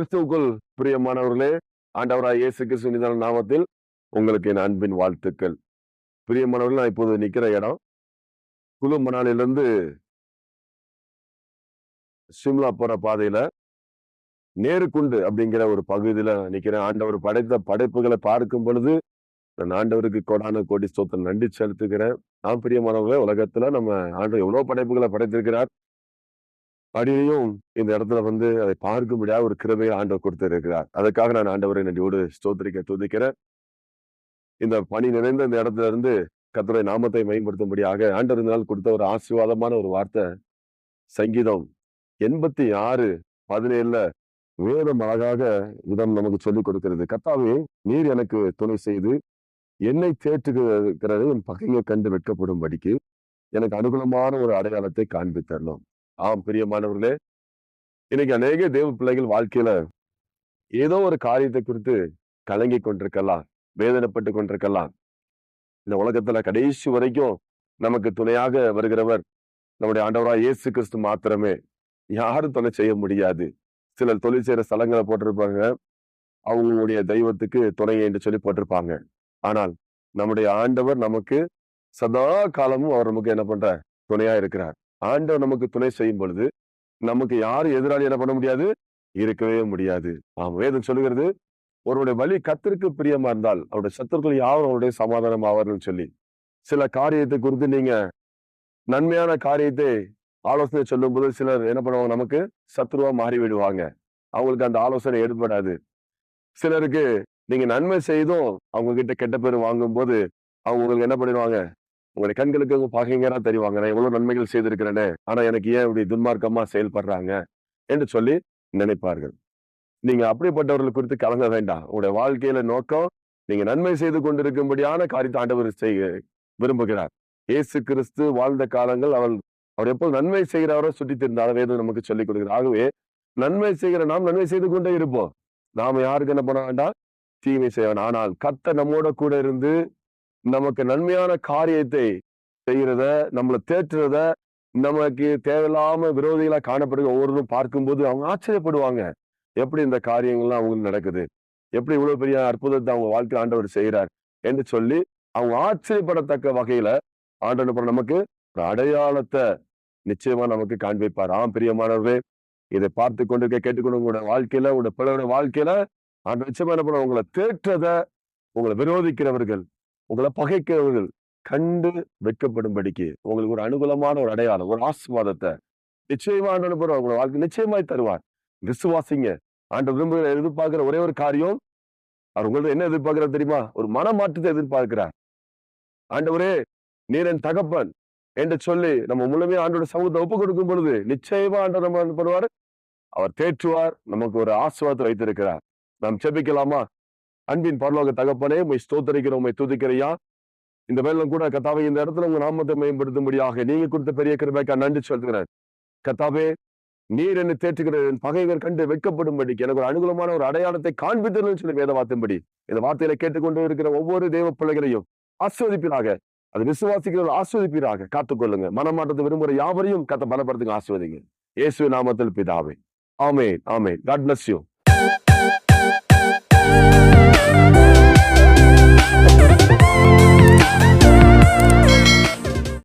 கிறிஸ்துவுக்குள் பிரியமானவர்களே, ஆண்டவராய் இயேசு கிறிஸ்துவின் நாமத்தில் உங்களுக்கு என் அன்பின் வாழ்த்துக்கள். பிரியமானவர்கள், நான் இப்போது நிக்கிற இடம் குளு மணாலியிலிருந்து சிம்லா போற பாதையில நேருக்குண்டு அப்படிங்கிற ஒரு பகுதியில நிக்கிறேன். ஆண்டவர் படைத்த படைப்புகளை பார்க்கும் பொழுது நான் ஆண்டவருக்கு கோடான கோடி ஸ்தோத்திரம் நன்றி செலுத்துகிறேன். நான் பிரியமானவர்களே, உலகத்துல நம்ம ஆண்டவர் எவ்வளவு படைப்புகளை படைத்திருக்கிறார். அடியையும் இந்த இடத்துல அதை பார்க்க முடியாத ஒரு கிருபையை ஆண்டவர் கொடுத்திருக்கிறார். அதுக்காக நான் ஆண்டவரை நன்றியோடு ஸ்தோத்திரிக்க துதிக்கிறேன். இந்த பணி நிறைந்த இந்த இடத்துல இருந்து கர்த்தருடைய நாமத்தை மேம்படுத்தும்படியாக ஆண்டவர் இந்த நாள் கொடுத்த ஒரு ஆசீர்வாதமான ஒரு வார்த்தை, சங்கீதம் 86:17 வேதம் அழகாக இடம் நமக்கு சொல்லிக் கொடுக்கிறது. கர்த்தாவே, நீர் எனக்கு துணை செய்து என்னை தேற்றுகிறது என் பகையை கண்டு வெட்கப்படும்படிக்கு எனக்கு அனுகூலமான ஒரு அடையாளத்தை காண்பித்தரணும். ஆம் பிரியமானவர்களே, இன்னைக்கு அநேக தேவ பிள்ளைகள் வாழ்க்கையில ஏதோ ஒரு காரியத்தை குறித்து கலங்கி கொண்டிருக்கலாம், வேதனைப்பட்டு கொண்டிருக்கலாம். இந்த உலகத்துல கடைசி வரைக்கும் நமக்கு துணையாக வருகிறவர் நம்முடைய ஆண்டவராய் இயேசு கிறிஸ்து மாத்திரமே. யாரும் துணை செய்ய முடியாது. சிலர் தொழில் செய்யற ஸ்தலங்களை போட்டிருப்பாங்க, அவங்களுடைய தெய்வத்துக்கு துணை என்று சொல்லி போட்டிருப்பாங்க. ஆனால் நம்முடைய ஆண்டவர் நமக்கு சதா காலமும் அவர் நமக்கு என்ன பண்ற துணையா இருக்கிறார். ஆண்டவர் நமக்கு துணை செய்யும் பொழுது நமக்கு யாரும் எதிராளி என்ன பண்ண முடியாது, இருக்கவே முடியாது. வேதம் சொல்லுகிறது, ஒருவருடைய வழி கர்த்தருக்கு பிரியமா இருந்தால் அவருடைய சத்துருக்கள் யாரும் அவருடைய சமாதானம் ஆவார்கள் சொல்லி. சில காரியத்தை குறித்து நீங்க நன்மையான காரியத்தை ஆலோசனை சொல்லும் போது சிலர் என்ன பண்ணுவாங்க, நமக்கு சத்துருவா மாறி விடுவாங்க. அவங்களுக்கு அந்த ஆலோசனை ஏற்படாது. சிலருக்கு நீங்க நன்மை செய்தும் அவங்க கிட்ட கெட்ட பேர் வாங்கும் போது அவங்க உங்களுக்கு என்ன பண்ணிடுவாங்க, உங்களுடைய கண்களுக்கு பகைங்கரா தெரிவாங்க. நான் எவ்வளவு நன்மைகள் செய்திருக்கிறேனே, ஆனா எனக்கு ஏன் இப்படி துன்மார்க்கமா செயல்படுறாங்க என்று சொல்லி நினைப்பார்கள். நீங்க அப்படிப்பட்டவர்கள் குறித்து கலங்க வேண்டாம். உங்களுடைய வாழ்க்கையில நோக்கம் நீங்க நன்மை செய்து கொண்டிருக்கும்படியான காரியத்தை ஆண்டவர் செய்ய விரும்புகிறார். இயேசு கிறிஸ்து வாழ்ந்த காலங்கள் அவர் எப்போது நன்மை செய்கிறவரை சுற்றி திருந்தாலும் வேதம் நமக்கு சொல்லிக் கொடுக்கிறார். ஆகவே நன்மை செய்கிற நாம் நன்மை செய்து கொண்டே இருப்போம். நாம யாருக்கு என்ன பண்ண வேண்டாம், தீமை செய்ய வேண்டாம். ஆனால் கர்த்தர் நம்மோட கூட இருந்து நமக்கு நன்மையான காரியத்தை செய்யறத, நம்மளை தேற்றுறத, நமக்கு தேவையில்லாம விரோதிகளா காணப்படுகிற ஒவ்வொருவரும் பார்க்கும்போது அவங்க ஆச்சரியப்படுவாங்க. எப்படி இந்த காரியங்கள்லாம் அவங்களுக்கு நடக்குது, எப்படி இவ்வளவு பெரிய அற்புதத்தை அவங்க வாழ்க்கை ஆண்டவர் செய்கிறார் என்று சொல்லி அவங்க ஆச்சரியப்படத்தக்க வகையில ஆண்டவர் நமக்கு ஒரு அடையாளத்தை நிச்சயமா நமக்கு காண்பிப்பார். பிரியமானவர்களே, இதை பார்த்து கொண்டிருக்க கேட்டுக்கொண்டு உங்களோட வாழ்க்கையில, உங்களோட பிள்ளையோட வாழ்க்கையில ஆண்டு நிச்சயமா என்ன பண்ண, உங்களை தேற்றத, உங்களை விரோதிக்கிறவர்கள், உங்களை பகைக்கிறவர்கள் கண்டு வெட்கப்படும்படிக்கு உங்களுக்கு ஒரு அனுகூலமான ஒரு அடையாளம், ஒரு ஆசீர்வாதத்தை நிச்சயமா ஆண்டவர் உங்களோட வாழ்க்கை நிச்சயமாய் தருவார். விசுவாசிங்க. ஆண்டவர் விரும்புகிற எதிர்பார்க்கிற ஒரே ஒரு காரியம், அவர் உங்கள்ட்ட என்ன எதிர்பார்க்கிறார் தெரியுமா? ஒரு மனமாற்றத்தை எதிர்பார்க்கிறார். ஆண்டவரே, நீர் என் தகப்பன் என்று சொல்லி நம்ம முழுமையா ஆண்டோட சமூகத்தை ஒப்பு கொடுக்கும் பொழுது நிச்சயமா ஆண்டவர் நம்ம என்ன பண்ணுவார், அவர் தேற்றுவார். நமக்கு ஒரு ஆசீர்வாதத்தை வைத்திருக்கிறார். நாம் செபிக்கலாமா? அன்பின் பரலோக தகப்பனே, உம்மை ஸ்தோத்திரிக்கிறோம், உம்மை துதிக்கிறையா. இந்த வேளையிலும் கூட கர்த்தாவே, இந்த இடத்துல உங்க நாமத்தை மேம்படுத்தும்படியாக நீங்க கொடுத்த பெரிய கிருபைக்காக நன்றி சொல்கிறேன். கர்த்தாவே, நீர் என்னை தேற்றுகிற பகைவர் கண்டு வெட்கப்படும்படிக்கு எனக்கு ஒரு அனுகூலமான ஒரு அடையாளத்தை காண்பித்தன்னு சொல்லி வேத வார்த்தையின்படி இந்த வார்த்தையில கேட்டுக்கொண்டு இருக்கிற ஒவ்வொரு தேவ பிள்ளைகளையும் ஆஸ்வதிப்பீராக. அது விசுவாசிக்கிறவர்கள் ஆஸ்வதிப்பீராக. காத்துக்கொள்ளுங்க. மனமாற்றத்தை விரும்புகிற யாவரையும் கர்த்தர் பலப்படுத்துங்க, ஆஸ்வதிங்க. இயேசு நாமத்தில் பிதாவே. ஆமென், ஆமென். God bless you.